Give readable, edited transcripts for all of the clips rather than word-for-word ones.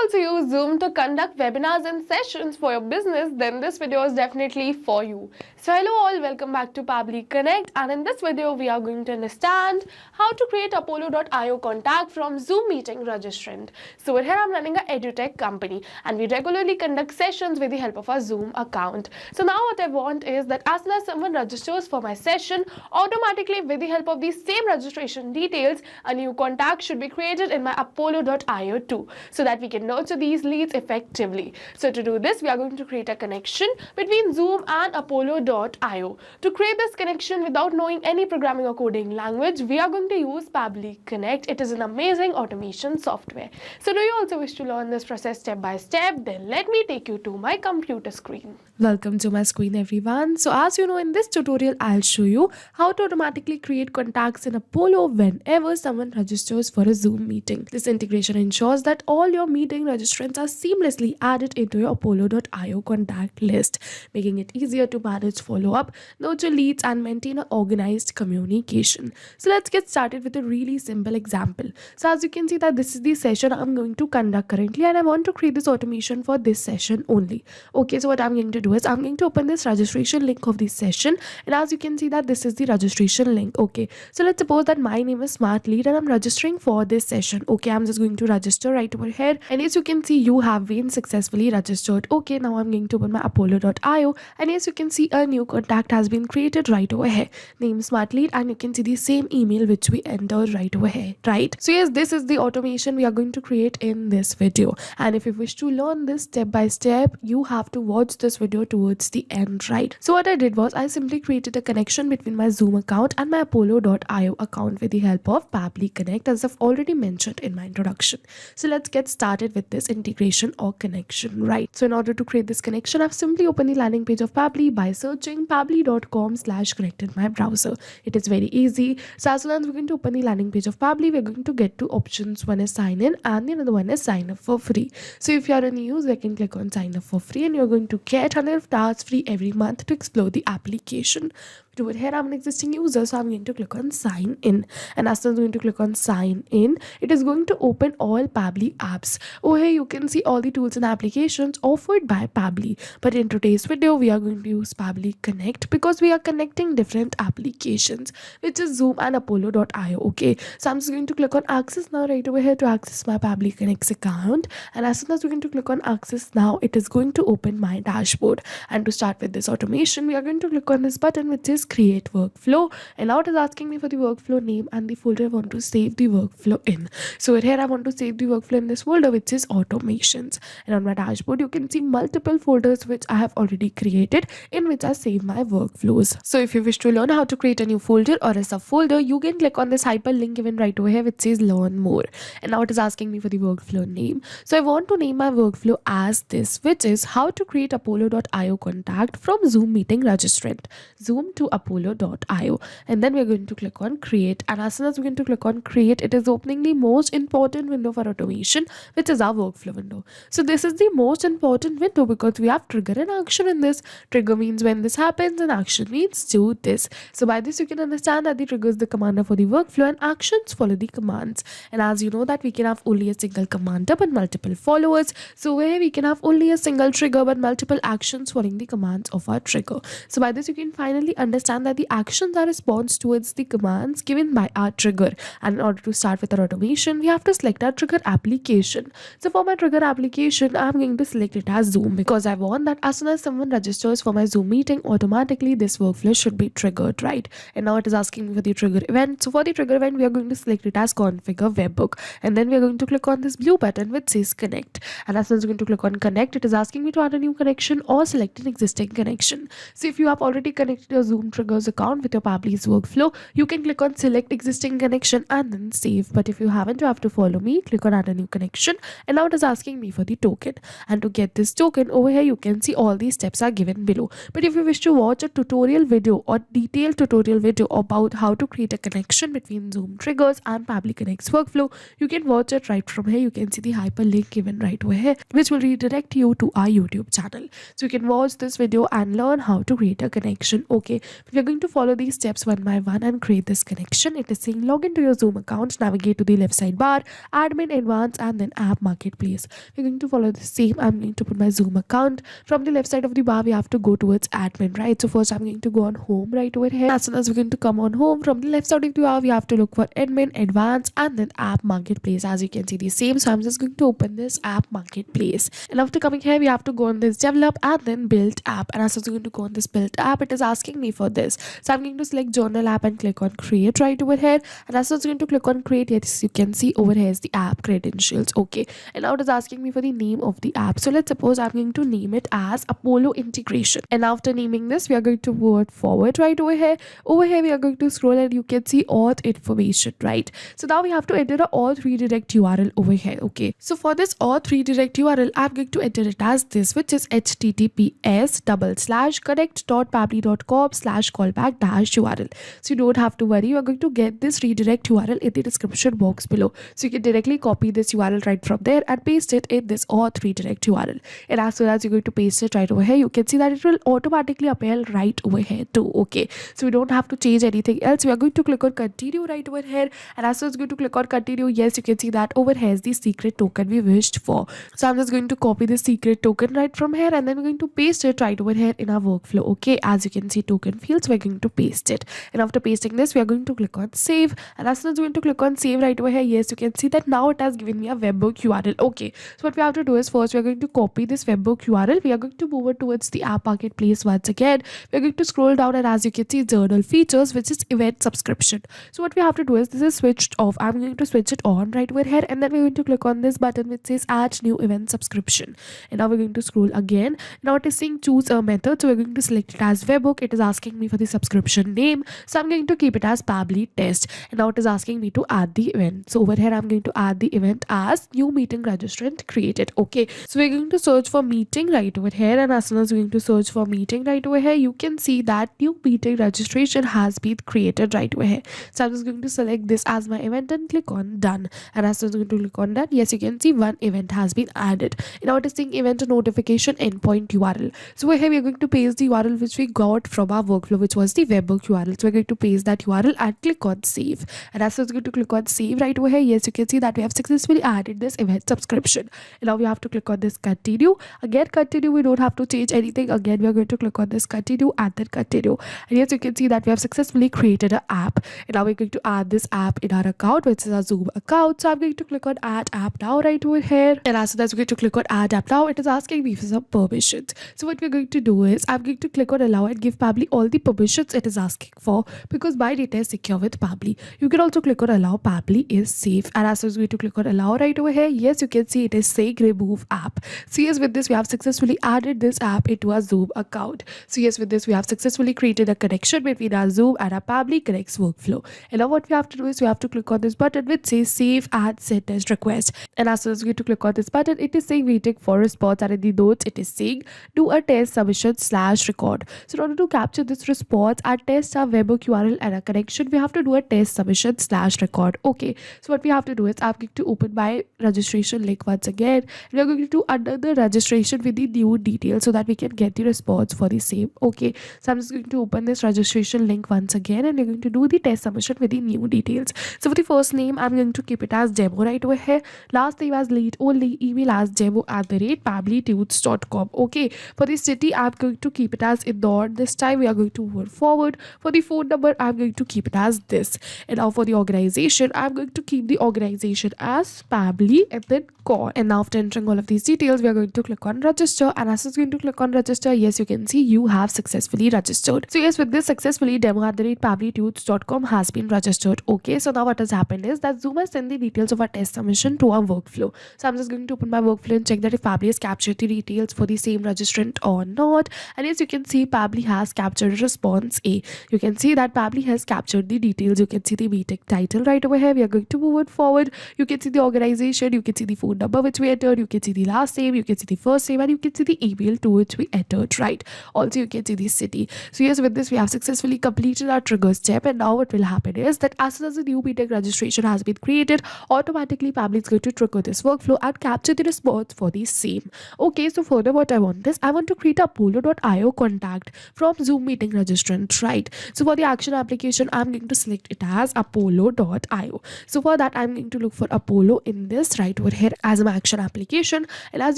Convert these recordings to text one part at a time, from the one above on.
also use Zoom to conduct webinars and sessions for your business, then this video is definitely for you. So hello all, welcome back to Pabbly Connect, and in this video we are going to understand how to create Apollo.io contact from Zoom meeting registrant. So here I'm running a edutech company and we regularly conduct sessions with the help of our Zoom account. So now what I want is that as soon as someone registers for my session, automatically with the help of these same registration details, a new contact should be created in my Apollo.io too, so that we can nurture these leads effectively. So to do this, we are going to create a connection between Zoom and Apollo.io. To create this connection without knowing any programming or coding language, we are going to use Pabbly Connect. It is an amazing automation software. So do you also wish to learn this process step by step? Then let me take you to my computer screen. Welcome to my screen everyone. So as you know, in this tutorial I'll show you how to automatically create contacts in Apollo whenever someone registers for a Zoom meeting. This integration ensures that all your meeting registrants are seamlessly added into your Apollo.io contact list, making it easier to manage follow-up, nurture leads and maintain an organized communication. So let's get started with a really simple example. So as you can see that this is the session I'm going to conduct currently and I want to create this automation for this session only. Okay, so what I'm going to do is I'm going to open this registration link of this session, and as you can see that this is the registration link. Okay, so let's suppose that my name is Smart Lead and I'm registering for this session. Okay, I'm just going to register right over here, and as you can see you have been successfully registered. Okay, now I'm going to open my Apollo.io, and as you can see a new contact has been created right over here, name Smart Lead, and you can see the same email which we entered right over here, right? So yes, this is the automation we are going to create in this video, and if you wish to learn this step by step, you have to watch this video towards the end, right? So what I did was I simply created a connection between my Zoom account and my Apollo.io account with the help of Pabbly Connect, as I've already mentioned in my introduction. So let's get started with this integration or connection, right? So in order to create this connection, I've simply opened the landing page of Pabbly by searching pabbly.com/connect in my browser. It is very easy. So as soon as we're going to open the landing page of Pabbly, we're going to get two options. One is sign in and the other one is sign up for free. So if you're a new user, you can click on sign up for free and you're going to get 100 hours free every month to explore the application. Over here I'm an existing user, so I'm going to click on sign in, and as soon as I'm going to click on sign in, it is going to open all Pabbly apps. Over here you can see all the tools and applications offered by Pabbly, but in today's video we are going to use Pabbly Connect because we are connecting different applications, which is Zoom and Apollo.io. Okay, so I'm just going to click on access now right over here to access my Pabbly Connect account, and as soon as we're going to click on access now, it is going to open my dashboard. And to start with this automation, we are going to click on this button which is create workflow, and now it is asking me for the workflow name and the folder I want to save the workflow in. So here I want to save the workflow in this folder which is automations, and on my dashboard you can see multiple folders which I have already created in which I save my workflows. So if you wish to learn how to create a new folder or a subfolder, you can click on this hyperlink given right over here which says learn more, and now it is asking me for the workflow name. So I want to name my workflow as this, which is how to create Apollo.io contact from Zoom meeting registrant, Zoom to Apollo.io, and then we're going to click on create, and as soon as we're going to click on create, it is opening the most important window for automation, which is our workflow window. So this is the most important window because we have trigger and action in this. Trigger means when this happens and action means do this. So by this you can understand that the trigger is the commander for the workflow and actions follow the commands, and as you know that we can have only a single commander but multiple followers, so where we can have only a single trigger but multiple actions following the commands of our trigger. So by this you can finally understand that the actions are response towards the commands given by our trigger, and in order to start with our automation we have to select our trigger application. So for my trigger application I'm going to select it as Zoom because I want that as soon as someone registers for my Zoom meeting, automatically this workflow should be triggered, right? And now it is asking me for the trigger event. So for the trigger event we are going to select it as configure webhook, and then we are going to click on this blue button which says connect, and as soon as we're going to click on connect, it is asking me to add a new connection or select an existing connection. So if you have already connected your Zoom triggers account with your Pabbly's workflow, you can click on select existing connection and then save. But if you haven't, you have to follow me, click on add a new connection, and now it is asking me for the token. And to get this token, over here you can see all these steps are given below. But if you wish to watch a tutorial video or detailed tutorial video about how to create a connection between Zoom triggers and Pabbly Connect's workflow, you can watch it right from here. You can see the hyperlink given right over here, which will redirect you to our YouTube channel. So you can watch this video and learn how to create a connection. Okay, We're going to follow these steps one by one and create this connection. It is saying log into your Zoom account, navigate to the left side bar, admin, advanced, and then app marketplace. We're going to follow the same. I'm going to put my Zoom account. From the left side of the bar, we have to go towards admin, right? So first I'm going to go on home right over here. As soon as we're going to come on home, from the left side of the bar, we have to look for admin, advanced, and then app marketplace. As you can see the same. So I'm just going to open this app marketplace. And after coming here, we have to go on this develop and then build app. And as I'm going to go on this build app, it is asking me for this. So I'm going to select journal app and click on create right over here. And as I'm going to click on create, yes, you can see over here is the app credentials. Okay. And now it is asking me for the name of the app. So let's suppose I'm going to name it as Apollo integration. And after naming this, we are going to move forward right over here. Over here, we are going to scroll and you can see auth information, right? So now we have to enter a auth redirect URL over here. Okay. So for this auth redirect URL, I'm going to enter it as this, which is https://connect.pabbly.com/callback-url. So you don't have to worry. You are going to get this redirect URL in the description box below. So you can directly copy this URL right from there and paste it in this auth redirect URL. And as soon as you're going to paste it right over here, you can see that it will automatically appear right over here too. Okay. So we don't have to change anything else. We are going to click on continue right over here. And as soon as you're going to click on continue, yes, you can see that over here is the secret token we wished for. So I'm just going to copy the secret token right from here and then we're going to paste it right over here in our workflow. Okay, as you can see token fields, we're going to paste it. And after pasting this, we are going to click on save. And as soon as we're going to click on save right over here, yes, you can see that now it has given me a webhook URL. Okay, so what we have to do is first we're going to copy this webhook URL. We are going to move it towards the app marketplace once again. We're going to scroll down and as you can see journal features, which is event subscription. So what we have to do is this is switched off. I'm going to switch it on right over here and then we're going to click on this button which says add new event subscription. And now we're going to scroll again. Now it is saying choose a method. So we're going to select it as webhook. It is asking me for the subscription name. So I'm going to keep it as Pabbly test. And now it is asking me to add the event. So over here I'm going to add the event as new meeting registrant created. Okay. So we're going to search for meeting right over here. And as soon as we're going to search for meeting right over here, you can see that new meeting registration has been created right over here. So I'm just going to select this as my event and click on done. And as soon as I'm going to click on that, yes, you can see one event has been added. Now it is saying event notification endpoint URL. So here we are going to paste the URL which we got from our workflow, which was the webhook URL. So we're going to paste that URL and click on save. And as soon as we're going to click on save right over here, yes, you can see that we have successfully added this event subscription. And now we have to click on this continue. Again, continue. We don't have to change anything. Again, we are going to click on this continue and then continue. And yes, you can see that we have successfully created an app. And now we're going to add this app in our account, which is our Zoom account. So I'm going to click on add app now right over here. And as soon as we're going to click on add app now, it is asking me for some permissions. So what we're going to do is I'm going to click on allow and give Pabbly all the permissions it is asking for, because my data is secure with Pabbly. You can also click on allow. Pabbly is safe. And as soon as we're going to click on allow right over here, yes, you can see it is saying remove app. So yes, with this we have successfully added this app into our Zoom account. So yes, with this we have successfully created a connection between our Zoom and our Pabbly Connects workflow. And now what we have to do is we have to click on this button which says save and send test request. And as soon as we're going to click on this button, it is saying waiting for response, and in the notes it is saying do a test submission/record. So in order to capture this response and test our webhook URL and a connection, we have to do a test submission/record. Okay, so what we have to do is I'm going to open my registration link once again. We are going to do under the registration with the new details so that we can get the response for the same. Okay, so I'm just going to open this registration link once again and we're going to do the test submission with the new details. So for the first name, I'm going to keep it as demo right over here. Last name as lead only, email as demo@pabblytunes.com. Okay, for the city, I'm going to keep it as Indore. This time we are going to move forward. For the phone number, I'm going to keep it as this. And now for the organization, I'm going to keep the organization as Pabbly and then call. And now after entering all of these details, we are going to click on register. And as we're going to click on register, yes, you can see you have successfully registered. So yes, with this successfully, demo@pabblytunes.com has been registered. Okay, so now what has happened is that Zoom has sent the details of our test submission to our workflow. So I'm just going to open my workflow and check that if Pabbly has captured the details for the same registrant or not. And as you can see, Pabbly has captured response A. You can see that Pabbly has captured the details. You can see the meeting title right over here. We are going to move it forward. You can see the organization. You can see the phone number which we entered. You can see the last name. You can see the first name, and you can see the email to which we entered, right? Also, you can see the city. So yes, with this, we have successfully completed our trigger step. And now what will happen is that as soon as the new meeting registration has been created, automatically Pabbly is going to trigger this workflow and capture the response for the same. Okay, so further what I want is I want to create a Apollo.io contact from Zoom meeting existing registrant, right? So for the action application, I'm going to select it as apollo.io. So for that, I'm going to look for Apollo in this right over here as an action application. And as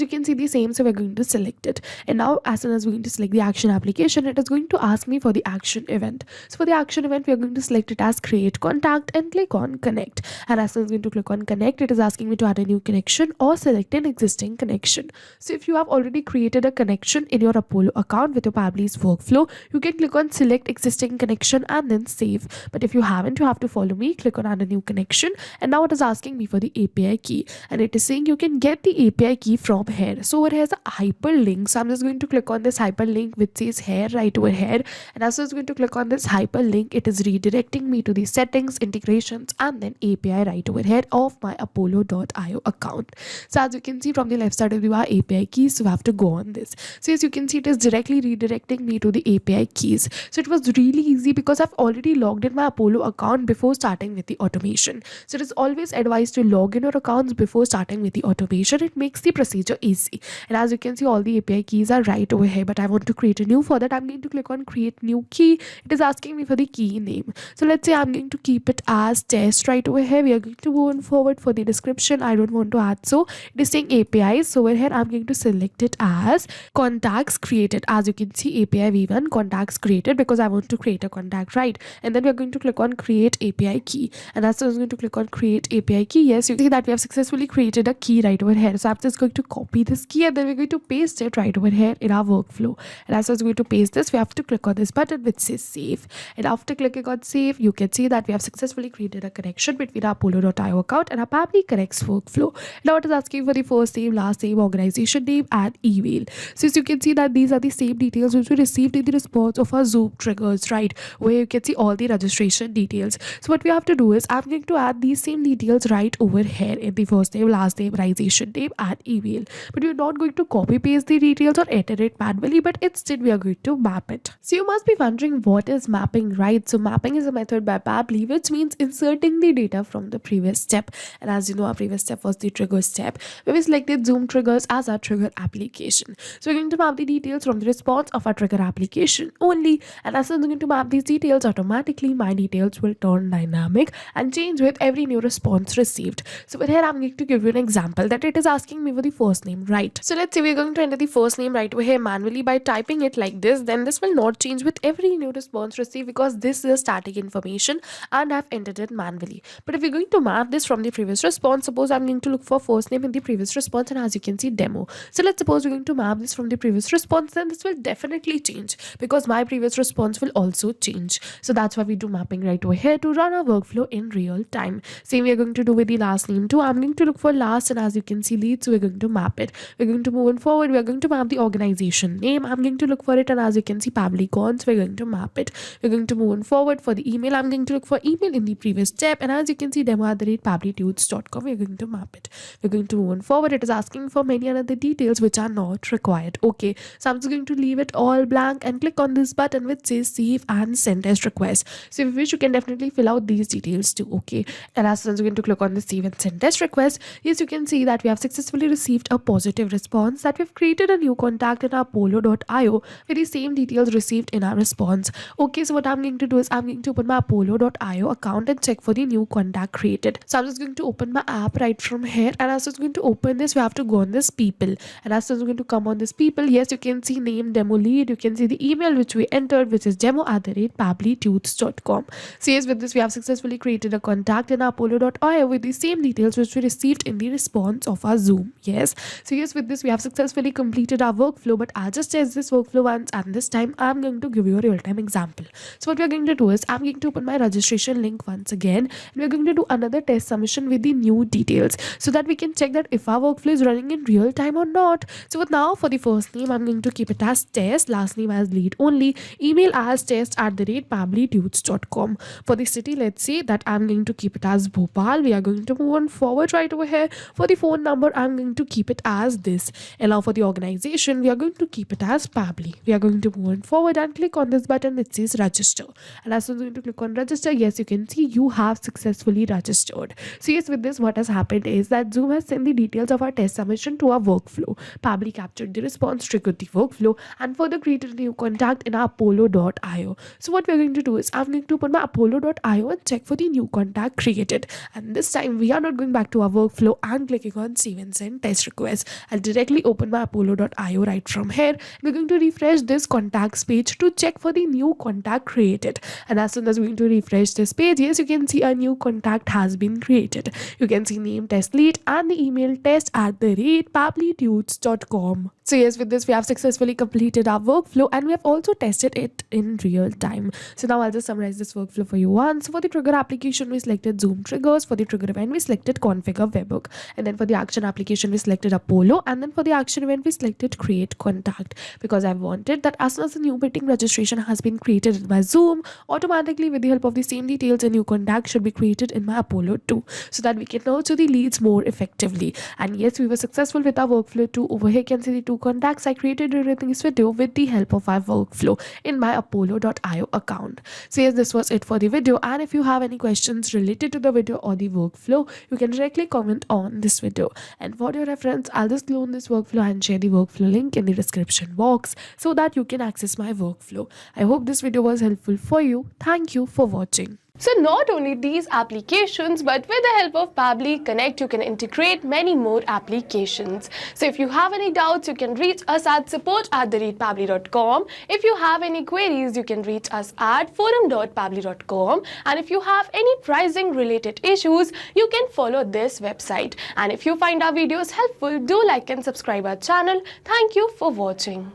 you can see, the same, so we're going to select it. And now as soon as we're going to select the action application, it is going to ask me for the action event. So for the action event, we're going to select it as create contact and click on connect. And as soon as I'm going to click on connect, it is asking me to add a new connection or select an existing connection. So if you have already created a connection in your Apollo account with your Pabbly's workflow, you can click on select existing connection and then save. But if you haven't, you have to follow me, click on add a new connection, and now it is asking me for the API key, and it is saying you can get the API key from here. So it has a hyperlink, so I'm just going to click on this hyperlink which says here right over here, and as I was going to click on this hyperlink, it is redirecting me to the settings, integrations, and then API right over here of my apollo.io account. So as you can see from the left side of the bar, API keys, so we have to go on this. So as you can see, it is directly redirecting me to the API keys. So it was really easy because I've already logged in my Apollo account before starting with the automation. So it is always advised to log in your accounts before starting with the automation. It makes the procedure easy. And as you can see, all the API keys are right over here, but I want to create a new. For that, I'm going to click on create new key. It is asking me for the key name. So let's say I'm going to keep it as test right over here. We are going to go on forward for the description. I don't want to add, so it is saying APIs. So over here, I'm going to select it as contacts created. As you can see, API v1 contacts created, because I want to create a contact, right? And then we're going to click on create API key, and as I was going to click on create API key, yes, you see that we have successfully created a key right over here. So I'm just going to copy this key, and then we're going to paste it right over here in our workflow. And as I was going to paste this, we have to click on this button which says save, and after clicking on save, you can see that we have successfully created a connection between our apollo.io account and our Pabbly Connect's workflow. Now it is asking for the first name, last name, organization name, and email. So as you can see that these are the same details which we received in the response of our Zoom triggers, right, where you can see all the registration details. So what we have to do is I'm going to add these same details right over here in the first name, last name, organization name, and email. But we're not going to copy paste the details or enter it manually, but instead we are going to map it. So you must be wondering, what is mapping, right? So mapping is a method by Pabbly which means inserting the data from the previous step. And as you know, our previous step was the trigger step, where we selected Zoom triggers as our trigger application. So we're going to map the details from the response of our trigger application only, and as I'm going to map these details automatically, my details will turn dynamic and change with every new response received. So here I'm going to give you an example that it is asking me for the first name, right? So let's say we're going to enter the first name right over here manually by typing it like this, then this will not change with every new response received because this is static information and I've entered it manually. But if we're going to map this from the previous response, suppose I'm going to look for first name in the previous response, and as you can see, demo. So let's suppose we're going to map this from the previous response, then this will definitely change because my previous response will also change. So that's why we do mapping right over here to run our workflow in real time. Same we are going to do with the last name too. I'm going to look for last, and as you can see, lead, so we're going to map it. We're going to move on forward. We're going to map the organization name. I'm going to look for it, and as you can see, Pabbly Cons, we're going to map it. We're going to move on forward for the email. I'm going to look for email in the previous step, and as you can see, demo@pabblytudes.com, we're going to map it. We're going to move on forward. It is asking for many other details which are not required. Okay, so I'm just going to leave it all blank and click on this button which says save and send as request. So if you wish, you can definitely fill out these details too. Okay, and as soon as you're going to click on the save and send test request, yes, you can see that we have successfully received a positive response that we've created a new contact in our apollo.io with the same details received in our response. Okay, so what I'm going to do is I'm going to open my apollo.io account and check for the new contact created. So I'm just going to open my app right from here, and as I'm going to open this, we have to go on this people, and as I'm going to come on this people, yes, you can see name, demo, lead. You can see the email which we entered, which is demo@pabblytudes.com. So yes, with this we have successfully created a contact in our apollo.io with the same details which we received in the response of our Zoom. Yes, so yes, with this we have successfully completed our workflow, but I'll just test this workflow once, and this time I'm going to give you a real-time example. So what we're going to do is I'm going to open my registration link once again, and we're going to do another test submission with the new details so that we can check that if our workflow is running in real time or not. So with now, for the first name, I'm going to keep it as test, last name as lead only, email as test@pabblytudes.com. For the city, let's say that I'm going to keep it as Bhopal. We are going to move on forward right over here. For the phone number, I'm going to keep it as this. And now for the organization, we are going to keep it as Pabbly. We are going to move on forward and click on this button that says register. And as soon as I'm going to click on register, yes, you can see you have successfully registered. So yes, with this, what has happened is that Zoom has sent the details of our test submission to our workflow. Pabbly captured the response, triggered the workflow, and further created a new contact in in our apollo.io. So what we're going to do is I'm going to open my apollo.io and check for the new contact created. And this time we are not going back to our workflow and clicking on save and send test request. I'll directly open my apollo.io right from here. We're going to refresh this contacts page to check for the new contact created. And as soon as we're going to refresh this page, yes, you can see a new contact has been created. You can see name test lead and the email test@pabblytudes.com. So yes, with this we have successfully completed our workflow and we have also tested it in real time. So now I'll just summarize this workflow for you once. For the trigger application, we selected Zoom triggers. For the trigger event, we selected configure webhook. And then for the action application, we selected Apollo. And then for the action event, we selected create contact, because I wanted that as soon as the new meeting registration has been created in my Zoom, automatically with the help of the same details, a new contact should be created in my Apollo too, so that we can nurture the leads more effectively. And yes, we were successful with our workflow too. Over here you can see the two contacts I created during this video with the help of our workflow in my apollo.io account. So yes, this was it for the video, and if you have any questions related to the video or the workflow, you can directly comment on this video. And for your reference, I'll just clone this workflow and share the workflow link in the description box so that you can access my workflow. I hope this video was helpful for you. Thank you for watching. So not only these applications, but with the help of Pabbly Connect, you can integrate many more applications. So if you have any doubts, you can reach us at support@pabbly.com. If you have any queries, you can reach us at forum.pabbly.com. And if you have any pricing related issues, you can follow this website. And if you find our videos helpful, do like and subscribe our channel. Thank you for watching.